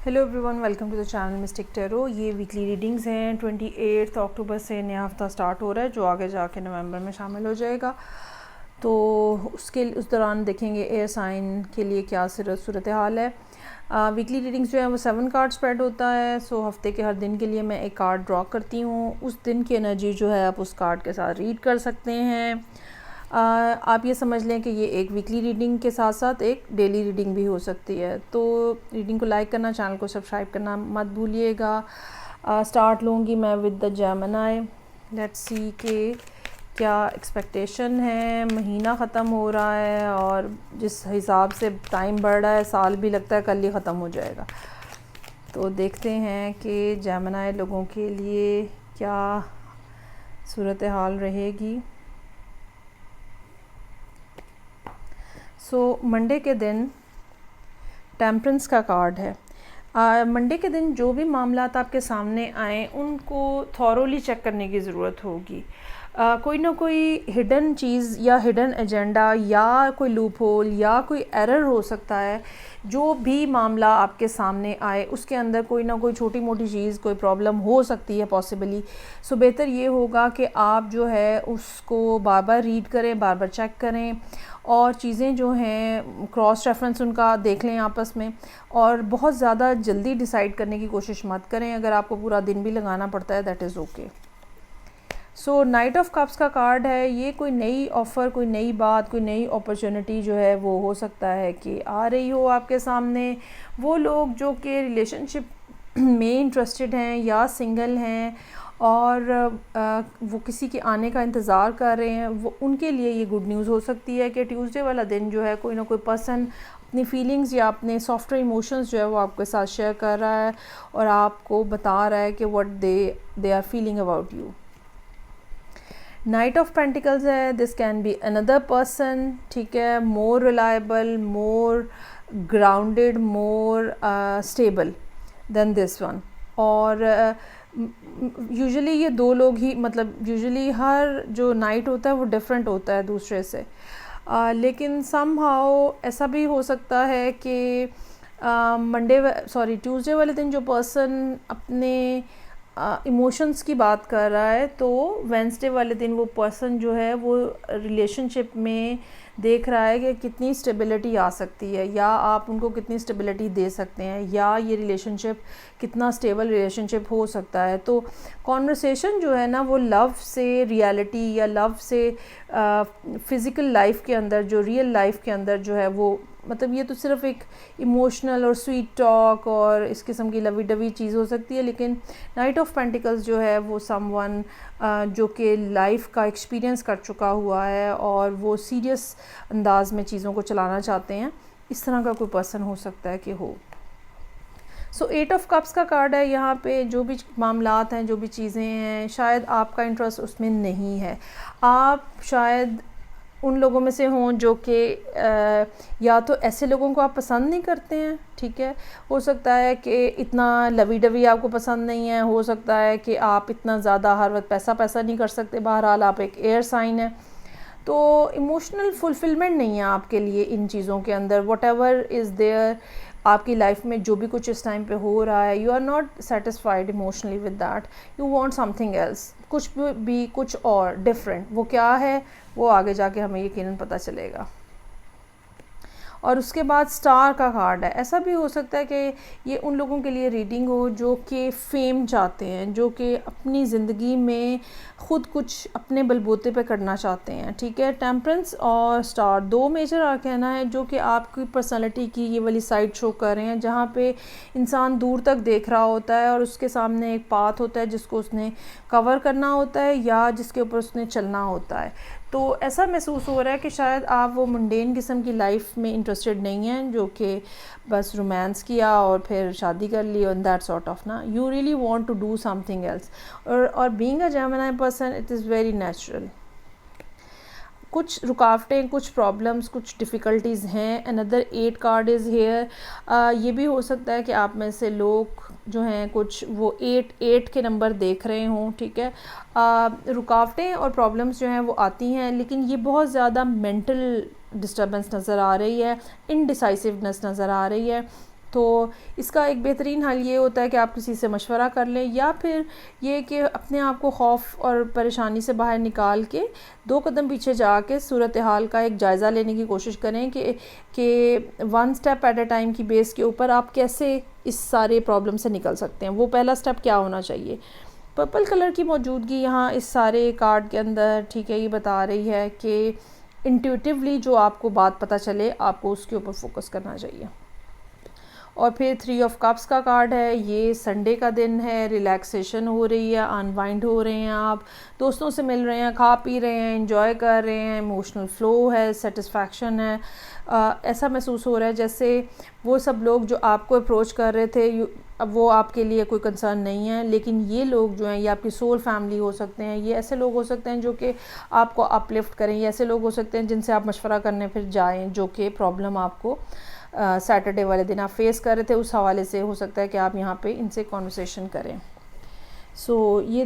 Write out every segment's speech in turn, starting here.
Hello everyone, welcome to the channel mystic tarot. ये weekly readings हैं। 28 अक्टूबर से नया हफ्ता स्टार्ट हो रहा है जो आगे जाके नवंबर में शामिल हो जाएगा। तो उस दौरान देखेंगे एयर साइन के लिए क्या सूरत हाल है। वीकली रीडिंग्स जो है वो 7 कार्ड स्प्रेड होता है। सो हफ्ते के हर दिन के लिए मैं एक कार्ड ड्रॉ करती हूँ। उस दिन की एनर्जी जो है आप उस कार्ड के साथ रीड कर सकते हैं। आप ये समझ लें कि ये एक वीकली रीडिंग के साथ साथ एक डेली रीडिंग भी हो सकती है। तो रीडिंग को लाइक करना, चैनल को सब्सक्राइब करना मत भूलिएगा। स्टार्ट लूँगी मैं with the Gemini. Let's see के क्या एक्सपेक्टेशन है। महीना ख़त्म हो रहा है और जिस हिसाब से टाइम बढ़ रहा है, साल भी लगता है कल ही ख़त्म हो जाएगा। तो देखते हैं कि जेमिनी लोगों के लिए क्या सूरत हाल रहेगी। मंडे के दिन टेम्परेंस का कार्ड है। मंडे के दिन जो भी मामलात आपके सामने आए उनको थॉरोली चेक करने की ज़रूरत होगी। कोई ना कोई हिडन चीज़ या हिडन एजेंडा या कोई लूप होल या कोई एरर हो सकता है। जो भी मामला आपके सामने आए उसके अंदर कोई ना कोई छोटी मोटी चीज़, कोई प्रॉब्लम हो सकती है पॉसिबली। सो बेहतर ये होगा कि आप जो है उसको बार बार रीड करें, बार बार चेक करें और चीज़ें जो हैं क्रॉस रेफरेंस उनका देख लें आपस में। और बहुत ज़्यादा जल्दी डिसाइड करने की कोशिश मत करें। अगर आपको पूरा दिन भी लगाना पड़ता है that is okay. So night of cups का कार्ड है। ये कोई नई ऑफ़र, कोई नई बात, कोई नई अपॉर्चुनिटी जो है वो हो सकता है कि आ रही हो आपके सामने। वो लोग जो कि रिलेशनशिप में इंटरेस्टेड हैं या सिंगल हैं और वो किसी के आने का इंतज़ार कर रहे हैं, वो उनके लिए ये गुड न्यूज़ हो सकती है कि ट्यूसडे वाला दिन जो है कोई ना कोई पर्सन अपनी फीलिंग्स या अपने सॉफ्टवेयर इमोशंस जो है वो आपके साथ शेयर कर रहा है और आपको बता रहा है कि what they are feeling about you. Knight of pentacles है। This can be another person, ठीक है, more reliable, more grounded, more stable than this one. और यूजुअली ये दो लोग ही, मतलब यूजुअली हर जो नाइट होता है वो डिफरेंट होता है दूसरे से। लेकिन समहाउ ऐसा भी हो सकता है कि ट्यूसडे वाले दिन जो पर्सन अपने इमोशंस की बात कर रहा है, तो वेंसडे वाले दिन वो पर्सन जो है वो रिलेशनशिप में देख रहा है कि कितनी स्टेबिलिटी आ सकती है या आप उनको कितनी स्टेबिलिटी दे सकते हैं या ये रिलेशनशिप कितना स्टेबल रिलेशनशिप हो सकता है। तो कॉन्वर्सेशन जो है ना वो लव से रियलिटी या लव से फ़िज़िकल लाइफ के अंदर, जो रियल लाइफ के अंदर जो है वो, मतलब ये तो सिर्फ एक इमोशनल और स्वीट टॉक और इस किस्म की लवी डवी चीज़ हो सकती है। लेकिन नाइट ऑफ पेंटिकल्स जो है वो समवन जो कि लाइफ का एक्सपीरियंस कर चुका हुआ है और वो सीरियस अंदाज में चीज़ों को चलाना चाहते हैं, इस तरह का कोई पर्सन हो सकता है कि हो। सो 8 ऑफ कप्स का कार्ड है। यहाँ पे जो भी मामलात हैं, जो भी चीज़ें हैं, शायद आपका इंटरेस्ट उसमें नहीं है। आप शायद उन लोगों में से हों जो कि या तो ऐसे लोगों को आप पसंद नहीं करते हैं, ठीक है, हो सकता है कि इतना लवी डवी आपको पसंद नहीं है, हो सकता है कि आप इतना ज़्यादा हर वक्त पैसा नहीं कर सकते। बहरहाल आप एक एयर साइन है, तो इमोशनल फुलफिलमेंट नहीं है आपके लिए इन चीज़ों के अंदर। वट एवर इज़ देयर आपकी लाइफ में जो भी कुछ इस टाइम पे हो रहा है, you are not satisfied emotionally with that, you want something else, कुछ भी कुछ और डिफरेंट। वो क्या है वो आगे जाके हमें यकीनन पता चलेगा। और उसके बाद स्टार का कार्ड है। ऐसा भी हो सकता है कि ये उन लोगों के लिए रीडिंग हो जो कि फेम चाहते हैं, जो कि अपनी ज़िंदगी में ख़ुद कुछ अपने बलबूते पे करना चाहते हैं, ठीक है। टेम्परेंस और स्टार दो मेजर आर्काना है जो कि आपकी पर्सनालिटी की ये वाली साइड शो कर रहे हैं, जहाँ पे इंसान दूर तक देख रहा होता है और उसके सामने एक पाथ होता है जिसको उसने कवर करना होता है या जिसके ऊपर उसने चलना होता है। तो ऐसा महसूस हो रहा है कि शायद आप वो मुंडेन किस्म की लाइफ में इंटरेस्टेड नहीं हैं जो कि बस रोमांस किया और फिर शादी कर ली और दैट सॉर्ट ऑफ ना, you really want to do something else. और being a Gemini person it is very natural. कुछ रुकावटें, कुछ प्रॉब्लम्स, कुछ डिफ़िकल्टीज़ हैं। Another 8 card is here. ये भी हो सकता है कि आप में से लोग जो हैं कुछ वो 8 के नंबर देख रहे हों, ठीक है। रुकावटें और प्रॉब्लम्स जो हैं वो आती हैं, लेकिन ये बहुत ज़्यादा मेंटल डिस्टर्बेंस नज़र आ रही है, इनडिसाइसिवनेस नज़र आ रही है। तो इसका एक बेहतरीन हल ये होता है कि आप किसी से मशवरा कर लें, या फिर ये कि अपने आप को खौफ और परेशानी से बाहर निकाल के 2 कदम पीछे जाके सूरत हाल का एक जायज़ा लेने की कोशिश करें कि 1 स्टेप एट अ टाइम की बेस के ऊपर आप कैसे इस सारे प्रॉब्लम से निकल सकते हैं। वो पहला स्टेप क्या होना चाहिए। पर्पल कलर की मौजूदगी यहाँ इस सारे कार्ड के अंदर, ठीक है, ये बता रही है कि इंट्यूटिवली जो आपको बात पता चले आपको उसके ऊपर फोकस करना चाहिए। और फिर 3 ऑफ कप्स का कार्ड है, ये संडे का दिन है, रिलैक्सेशन हो रही है, अनवाइंड हो रहे हैं, आप दोस्तों से मिल रहे हैं, खा पी रहे हैं, एंजॉय कर रहे हैं, इमोशनल फ़्लो है, सेटिस्फैक्शन है। ऐसा महसूस हो रहा है जैसे वो सब लोग जो आपको अप्रोच कर रहे थे अब वो आपके लिए कोई कंसर्न नहीं है, लेकिन ये लोग जो हैं ये आपकी सोल फैमिली हो सकते हैं, ये ऐसे लोग हो सकते हैं जो कि आपको अपलिफ्ट करें, ये ऐसे लोग हो सकते हैं जिनसे आप मशवरा करने फिर जाएँ, जो कि प्रॉब्लम आपको सैटरडे वाले दिन आप फेस कर रहे थे, उस हवाले से हो सकता है कि आप यहाँ पे इनसे कॉन्वर्सेशन करें। ये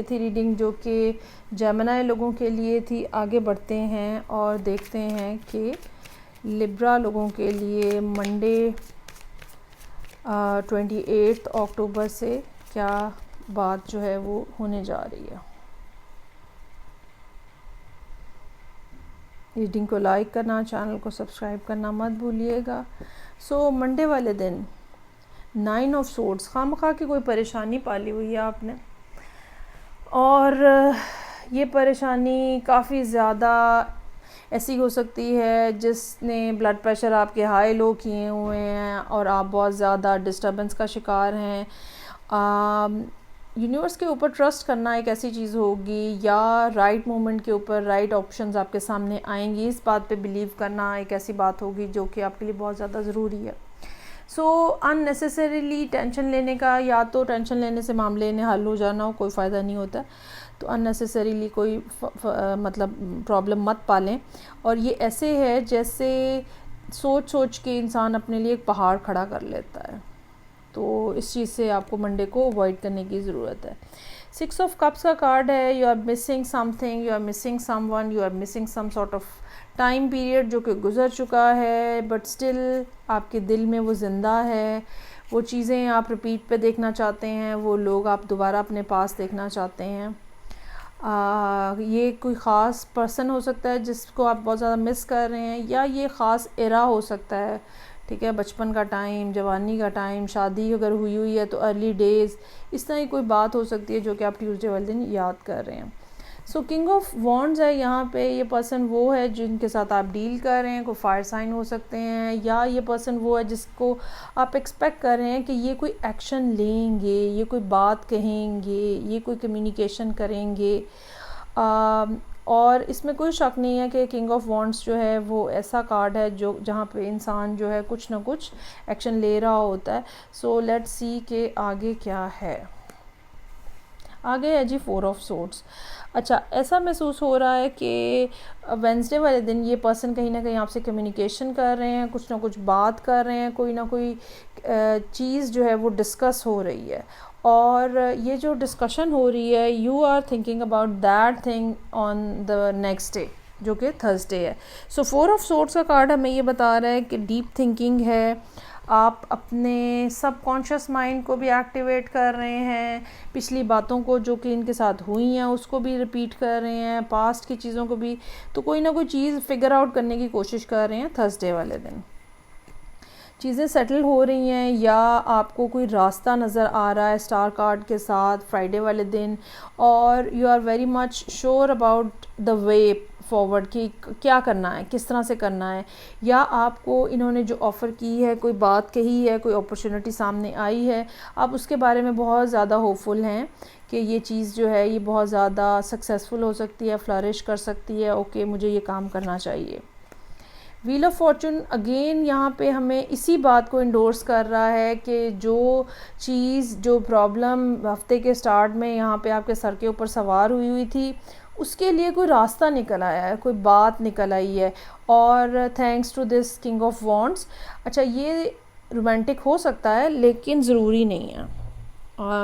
थी रीडिंग जो कि जेमिनी लोगों के लिए थी। आगे बढ़ते हैं और देखते हैं कि लिब्रा लोगों के लिए मंडे 28 अक्टूबर से क्या बात जो है वो होने जा रही है। रीडिंग को लाइक करना, चैनल को सब्सक्राइब करना मत भूलिएगा। मंडे वाले दिन 9 ऑफ सोर्ड्स, खामखा की कोई परेशानी पाली हुई है आपने, और ये परेशानी काफ़ी ज़्यादा ऐसी हो सकती है जिसने ब्लड प्रेशर आपके हाई लो किए हुए हैं और आप बहुत ज़्यादा डिस्टर्बेंस का शिकार हैं। यूनिवर्स के ऊपर ट्रस्ट करना एक ऐसी चीज़ होगी, या राइट मोमेंट के ऊपर राइट ऑप्शंस आपके सामने आएंगी, इस बात पे बिलीव करना एक ऐसी बात होगी जो कि आपके लिए बहुत ज़्यादा ज़रूरी है। अननेसेसरीली टेंशन लेने का, या तो टेंशन लेने से मामले ने हल हो जाना हो, कोई फ़ायदा नहीं होता, तो अननेसेसरीली कोई मतलब प्रॉब्लम मत पालें। और ये ऐसे है जैसे सोच सोच के इंसान अपने लिए एक पहाड़ खड़ा कर लेता है, तो इस चीज़ से आपको मंडे को अवॉइड करने की ज़रूरत है। 6 ऑफ कप्स का कार्ड है, you are missing something, you are missing someone, you are missing some sort of time period जो कि गुज़र चुका है, बट स्टिल आपके दिल में वो ज़िंदा है। वो चीज़ें आप रिपीट पे देखना चाहते हैं, वो लोग आप दोबारा अपने पास देखना चाहते हैं। ये कोई ख़ास पर्सन हो सकता है जिसको आप बहुत ज़्यादा मिस कर रहे हैं, या ये ख़ास एरा हो सकता है, ठीक है, बचपन का टाइम, जवानी का टाइम, शादी अगर हुई है तो अर्ली डेज़, इस तरह की कोई बात हो सकती है जो कि आप ट्यूसडे वाले दिन याद कर रहे हैं। किंग ऑफ वॉन्ड्स है यहाँ पे, ये पर्सन वो है जिनके साथ आप डील कर रहे हैं, कोई फायर साइन हो सकते हैं, या ये पर्सन वो है जिसको आप एक्सपेक्ट कर रहे हैं कि ये कोई एक्शन लेंगे, ये कोई बात कहेंगे, ये कोई कम्युनिकेशन करेंगे। और इसमें कोई शक नहीं है कि किंग ऑफ वॉन्ड्स जो है वो ऐसा कार्ड है जो जहाँ पे इंसान जो है कुछ ना कुछ एक्शन ले रहा होता है। लेट्स सी कि आगे क्या है। आगे है जी 4 ऑफ सोर्ड्स। अच्छा, ऐसा महसूस हो रहा है कि वेंसडे वाले दिन ये पर्सन कहीं ना कहीं आपसे कम्युनिकेशन कर रहे हैं, कुछ ना कुछ बात कर रहे हैं, कोई ना कोई चीज़ जो है वो डिस्कस हो रही है, और ये जो डिस्कशन हो रही है, you are thinking about that thing on the next day जो कि थर्सडे है। 4 ऑफ सोर्ड्स का कार्ड हमें ये बता रहा है कि डीप थिंकिंग है, आप अपने सबकॉन्शियस माइंड को भी एक्टिवेट कर रहे हैं, पिछली बातों को जो कि इनके साथ हुई हैं उसको भी रिपीट कर रहे हैं, पास्ट की चीज़ों को भी, तो कोई ना कोई चीज़ फिगर आउट करने की कोशिश कर रहे हैं। थर्सडे वाले दिन चीज़ें सेटल हो रही हैं, या आपको कोई रास्ता नज़र आ रहा है स्टार कार्ड के साथ फ्राइडे वाले दिन, और you are very much sure about the way forward कि क्या करना है, किस तरह से करना है, या आपको इन्होंने जो ऑफ़र की है, कोई बात कही है, कोई अपॉर्चुनिटी सामने आई है, आप उसके बारे में बहुत ज़्यादा होपफुल हैं कि ये चीज़ जो है ये बहुत ज़्यादा सक्सेसफुल हो सकती है, फ्लरिश कर सकती है, ओके मुझे ये काम करना चाहिए। व्हील ऑफ फॉर्चून अगेन यहाँ पे हमें इसी बात को इंडोर्स कर रहा है कि जो चीज़, जो प्रॉब्लम हफ्ते के स्टार्ट में यहाँ पे आपके सर के ऊपर सवार हुई थी, उसके लिए कोई रास्ता निकल आया है, कोई बात निकल आई है, और thanks to this king of wands. अच्छा, ये रोमांटिक हो सकता है लेकिन ज़रूरी नहीं है,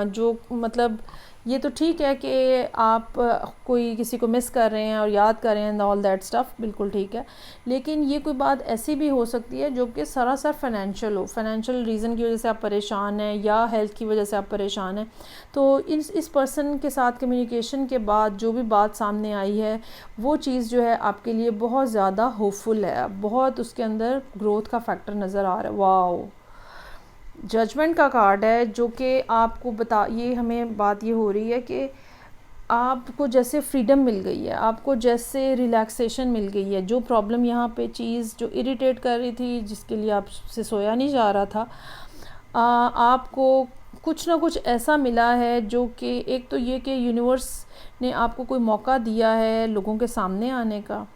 जो मतलब ये तो ठीक है कि आप कोई किसी को मिस कर रहे हैं और याद कर रहे हैं, ऑल दैट स्टफ़, बिल्कुल ठीक है। लेकिन ये कोई बात ऐसी भी हो सकती है जो कि सरासर फाइनेंशियल हो, फाइनेंशियल रीज़न की वजह से आप परेशान हैं या हेल्थ की वजह से आप परेशान हैं। तो इस पर्सन के साथ कम्युनिकेशन के बाद जो भी बात सामने आई है वो चीज़ जो है आपके लिए बहुत ज़्यादा होपफुल है, बहुत उसके अंदर ग्रोथ का फैक्टर नज़र आ रहा है। वाओ, जजमेंट का कार्ड है जो कि आपको ये हमें बात ये हो रही है कि आपको जैसे फ्रीडम मिल गई है, आपको जैसे रिलैक्सेशन मिल गई है। जो प्रॉब्लम यहाँ पे चीज़ जो इरिटेट कर रही थी, जिसके लिए आपसे सोया नहीं जा रहा था, आपको कुछ ना कुछ ऐसा मिला है जो कि एक तो ये कि यूनिवर्स ने आपको कोई मौका दिया है लोगों के सामने आने का।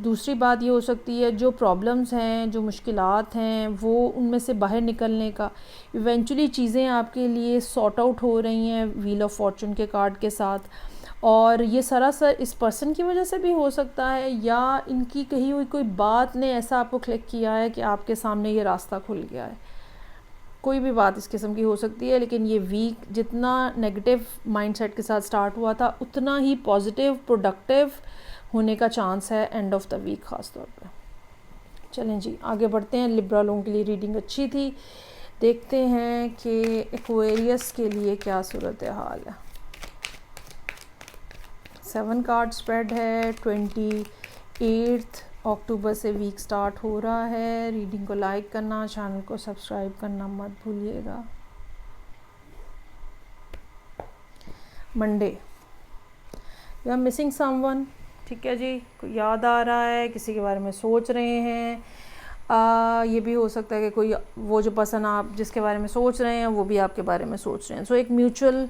दूसरी बात ये हो सकती है जो प्रॉब्लम्स हैं, जो मुश्किलात हैं, वो उनमें से बाहर निकलने का, इवेंचुअली चीज़ें आपके लिए सॉर्ट आउट हो रही हैं व्हील ऑफ फॉर्चून के कार्ड के साथ। और ये सरासर इस पर्सन की वजह से भी हो सकता है या इनकी कही हुई कोई बात ने ऐसा आपको क्लिक किया है कि आपके सामने ये रास्ता खुल गया है। कोई भी बात इस किस्म की हो सकती है, लेकिन ये वीक जितना नेगेटिव माइंडसेट के साथ स्टार्ट हुआ था उतना ही पॉजिटिव प्रोडक्टिव होने का चांस है एंड ऑफ द वीक ख़ास तौर पे। चलें जी आगे बढ़ते हैं। लिब्रा लोगों के लिए रीडिंग अच्छी थी, देखते हैं कि एक्वेरियस के लिए क्या सूरत हाल है। 7 कार्ड स्प्रेड है, 28 अक्टूबर से वीक स्टार्ट हो रहा है। रीडिंग को लाइक करना, चैनल को सब्सक्राइब करना मत भूलिएगा। Monday, you are missing someone, ठीक है जी, कोई याद आ रहा है, किसी के बारे में सोच रहे हैं। ये भी हो सकता है कि कोई वो जो पर्सन आप जिसके बारे में सोच रहे हैं वो भी आपके बारे में सोच रहे हैं। सो एक म्यूचुअल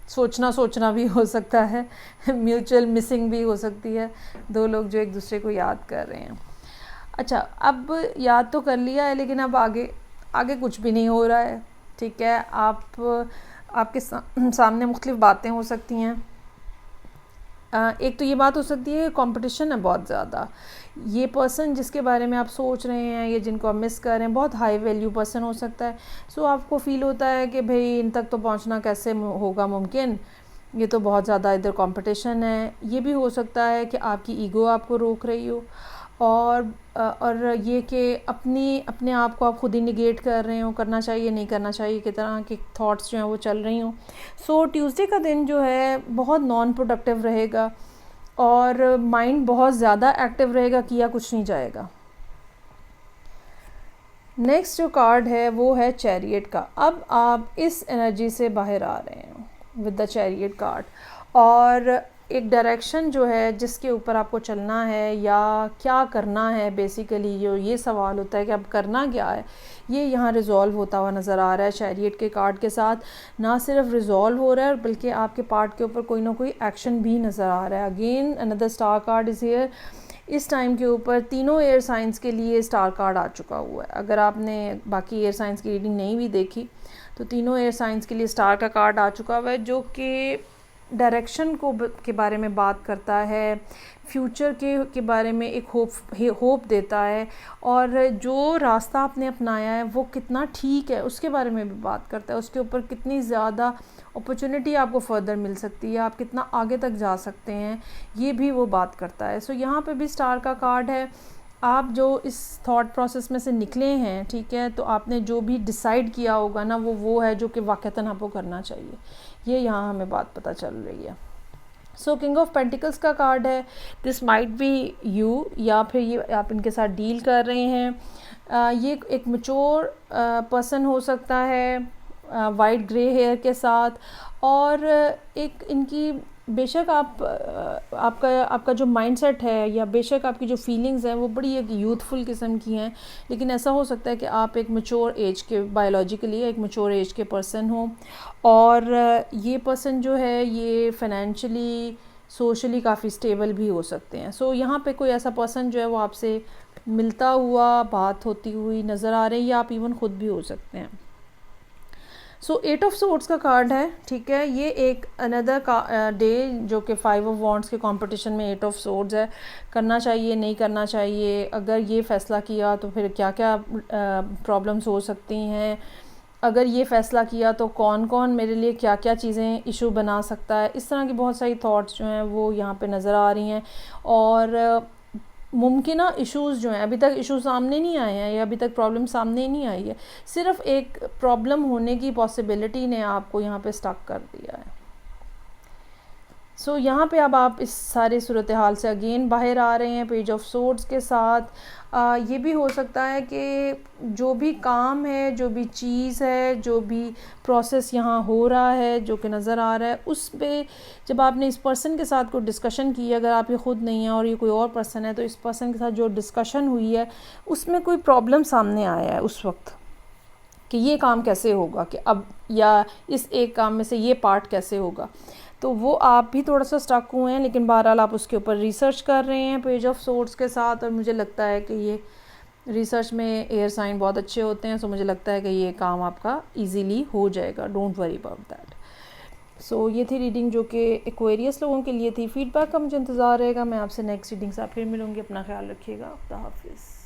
सोचना भी हो सकता है, म्यूचुअल मिसिंग भी हो सकती है, दो लोग जो एक दूसरे को याद कर रहे हैं। अच्छा, अब याद तो कर लिया है लेकिन अब आगे कुछ भी नहीं हो रहा है, ठीक है। आपके सामने मुख्तलिफ बातें हो सकती हैं। एक तो ये बात हो सकती है कंपटीशन है बहुत ज़्यादा। ये पर्सन जिसके बारे में आप सोच रहे हैं, ये जिनको आप मिस कर रहे हैं, बहुत हाई वैल्यू पर्सन हो सकता है। सो आपको फ़ील होता है कि भाई इन तक तो पहुंचना कैसे होगा मुमकिन, ये तो बहुत ज़्यादा इधर कंपटीशन है। ये भी हो सकता है कि आपकी ईगो आपको रोक रही हो और ये कि अपने आप को आप खुद ही निगेट कर रहे हो, करना चाहिए नहीं करना चाहिए की तरह के थॉट्स जो हैं वो चल रही हों। सो ट्यूसडे का दिन जो है बहुत नॉन प्रोडक्टिव रहेगा और माइंड बहुत ज़्यादा एक्टिव रहेगा, किया कुछ नहीं जाएगा। नेक्स्ट जो कार्ड है वो है चैरियट का। अब आप इस एनर्जी से बाहर आ रहे हैं विद द चैरियट कार्ड, और एक डायरेक्शन जो है जिसके ऊपर आपको चलना है या क्या करना है, बेसिकली जो ये सवाल होता है कि अब करना क्या है, ये यहाँ रिज़ॉल्व होता हुआ नज़र आ रहा है चैरियट के कार्ड के साथ। ना सिर्फ रिज़ॉल्व हो रहा है बल्कि आपके पार्ट के ऊपर कोई ना कोई एक्शन भी नज़र आ रहा है। Again another star card is here. इस टाइम के ऊपर तीनों एयर साइंस के लिए स्टार कार्ड आ चुका हुआ है। अगर आपने बाकी एयर साइंस की रीडिंग नहीं भी देखी तो तीनों एयर साइंस के लिए स्टार का कार्ड आ चुका हुआ है, जो कि डायरेक्शन के बारे में बात करता है, फ्यूचर के बारे में एक होप देता है, और जो रास्ता आपने अपनाया है वो कितना ठीक है उसके बारे में भी बात करता है। उसके ऊपर कितनी ज़्यादा अपॉर्चुनिटी आपको फर्दर मिल सकती है, आप कितना आगे तक जा सकते हैं, ये भी वो बात करता है। सो यहाँ पे भी स्टार का कार्ड है। आप जो इस थॉट प्रोसेस में से निकले हैं, ठीक है, तो आपने जो भी डिसाइड किया होगा ना वो है जो कि वाक़तन आपको करना चाहिए, ये यहाँ हमें बात पता चल रही है। सो किंग ऑफ पेंटिकल्स का कार्ड है। दिस माइट बी यू, या फिर ये आप इनके साथ डील कर रहे हैं। ये एक मैच्योर पर्सन हो सकता है वाइट ग्रे हेयर के साथ, और एक इनकी बेशक आपका जो माइंडसेट है या बेशक आपकी जो फीलिंग्स हैं वो बड़ी एक यूथफुल किस्म की हैं, लेकिन ऐसा हो सकता है कि आप एक मैच्योर एज के, बायोलॉजिकली एक मैच्योर एज के पर्सन हो, और ये पर्सन जो है ये फाइनेंशियली सोशली काफ़ी स्टेबल भी हो सकते हैं। सो यहाँ पे कोई ऐसा पर्सन जो है वो आपसे मिलता हुआ, बात होती हुई नज़र आ रही है, या आप इवन खुद भी हो सकते हैं। सो 8 ऑफ सोर्ड्स का कार्ड है, ठीक है। ये एक अनदर डे जो कि 5 ऑफ वॉन्ड्स के कंपटीशन में 8 ऑफ सोर्ड्स है। करना चाहिए नहीं करना चाहिए, अगर ये फ़ैसला किया तो फिर क्या क्या प्रॉब्लम्स हो सकती हैं, अगर ये फ़ैसला किया तो कौन कौन मेरे लिए क्या क्या चीज़ें इशू बना सकता है, इस तरह की बहुत सारी थॉट्स जो हैं वो यहाँ पे नज़र आ रही हैं। और मुमकिन इश्यूज़ जो हैं, अभी तक इशू सामने नहीं आए हैं या अभी तक प्रॉब्लम सामने नहीं आई है, सिर्फ एक प्रॉब्लम होने की पॉसिबिलिटी ने आपको यहाँ पे स्टक कर दिया है। सो यहाँ पे अब आप इस सारे सूरत हाल से अगेन बाहर आ रहे हैं पेज ऑफ सोर्ड्स के साथ। ये भी हो सकता है कि जो भी काम है, जो भी चीज़ है, जो भी प्रोसेस यहाँ हो रहा है, जो कि नज़र आ रहा है, उस पे जब आपने इस पर्सन के साथ कोई डिस्कशन की, अगर आप ये ख़ुद नहीं है और ये कोई और पर्सन है, तो इस पर्सन के साथ जो डिस्कशन हुई है उसमें कोई प्रॉब्लम सामने आया है उस वक्त कि ये काम कैसे होगा, कि अब या इस एक काम में से ये पार्ट कैसे होगा, तो वो आप भी थोड़ा सा स्टक हुए हैं। लेकिन बहरहाल आप उसके ऊपर रिसर्च कर रहे हैं पेज ऑफ सोर्ड्स के साथ, और मुझे लगता है कि ये रिसर्च में एयर साइन बहुत अच्छे होते हैं। सो मुझे लगता है कि ये काम आपका इजीली हो जाएगा, डोंट वरी अबाउट दैट। सो ये थी रीडिंग जो कि एक्वेरियस लोगों के लिए थी। फीडबैक का मुझे इंतज़ार रहेगा। मैं आपसे नेक्स्ट रीडिंग से फिर मिलूँगी। अपना ख्याल रखिएगा। खुदा हाफिज़।